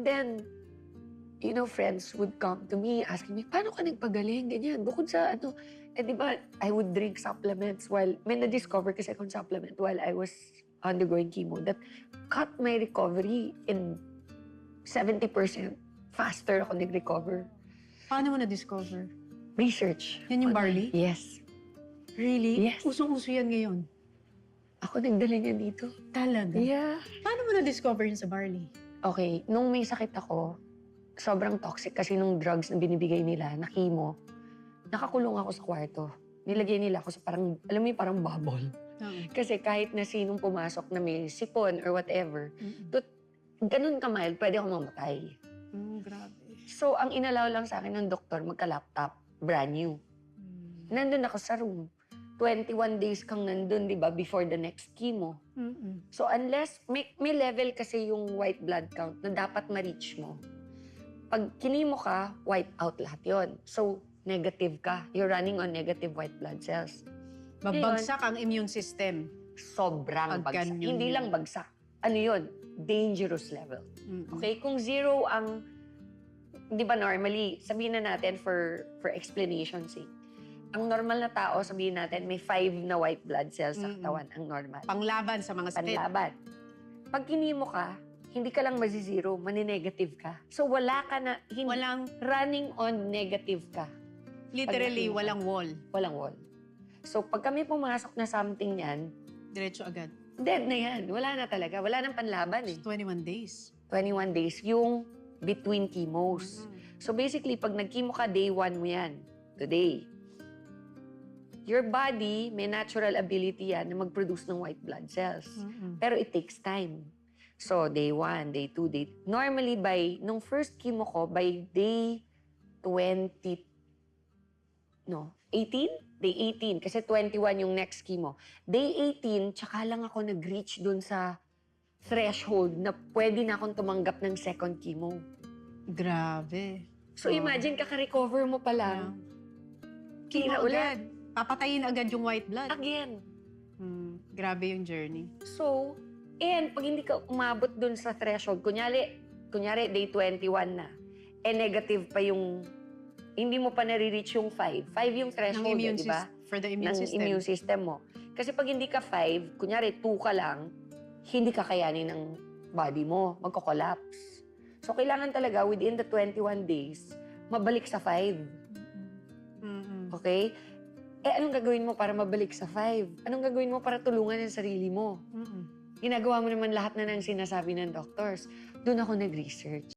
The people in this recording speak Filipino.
And then, friends would come to me asking me, paano ka nagpagaling? Ganyan. Bukod sa di ba, I would drink supplements may na-discover kasi akong supplement while I was undergoing chemo that cut my recovery in 70% faster ako nag-recover. Paano mo na-discover? Research. Yan yung barley? Yes. Really? Yes. Usong-uso yan ngayon. Ako nagdala niya dito. Talaga? Yeah. Paano mo na-discover yun sa barley? Okay, nung may sakit ako, sobrang toxic kasi nung drugs na binibigay nila, na chemo, nakakulong ako sa kwarto. Nilagay nila ako sa parang, alam mo yung parang bubble. Kasi kahit na sinong pumasok na may sipon or whatever, ganun ka mild, pwede ako mamatay. Grabe. So, ang inalaw lang sa akin ng doktor, magka-laptop, brand new. Nandun ako sa room. 21 days kang nandun, di ba, before the next chemo. So, unless, may level kasi yung white blood count na dapat ma-reach mo. Pag kinimo ka, wipe out lahat yon. So, negative ka. You're running on negative white blood cells. Babagsak ang immune system. Sobrang Pagka bagsak. yun Hindi yun. lang bagsak. Ano yun? Dangerous level. Okay? Kung zero ang, di ba normally, sabihin na natin for explanation's sake, ang normal na tao, sabihin natin, may 5 na white blood cells sa katawan, ang normal. Panglaban sa mga sakit. Panlaban. Pag kinimo ka, hindi ka lang masi-zero, mani-negative ka. So wala ka na, Walang, running on negative ka. literally, Pag- walang wall. Walang wall. So pag kami pumasok na something yan, Diretso agad. dead na yan. Wala na talaga. Wala nang panlaban eh. 21 days. 21 days yung between chemos. So basically, pag nag-chemo ka, day 1 mo yan. Today. Your body, may natural ability yan na mag-produce ng white blood cells. Pero it takes time. So, day 1, day 2, day... Normally, nung first chemo ko, by day 20... No, 18? Day 18, kasi 21 yung next chemo. Day 18, tsaka lang ako nag-reach dun sa threshold na pwede na akong tumanggap ng second chemo. Grabe. So, imagine, kaka-recover mo pa lang. Kira Chemo ulit. agad. Papatayin agad yung white blood. Again. Grabe yung journey. So, and pag hindi ka umabot dun sa threshold, kunyari day 21 na, negative pa yung, hindi mo pa nare-reach yung 5. 5 yung threshold, di ba? For the immune Ng system. immune system mo. Kasi pag hindi ka 5, kunyari 2 ka lang, hindi kakayanin ng body mo, magko-collapse. So, kailangan talaga within the 21 days, mabalik sa 5. Okay? Anong gagawin mo para mabalik sa 5? Anong gagawin mo para tulungan ang sarili mo? Ginagawa mo naman lahat na ng sinasabi ng doctors. Doon ako nag-research.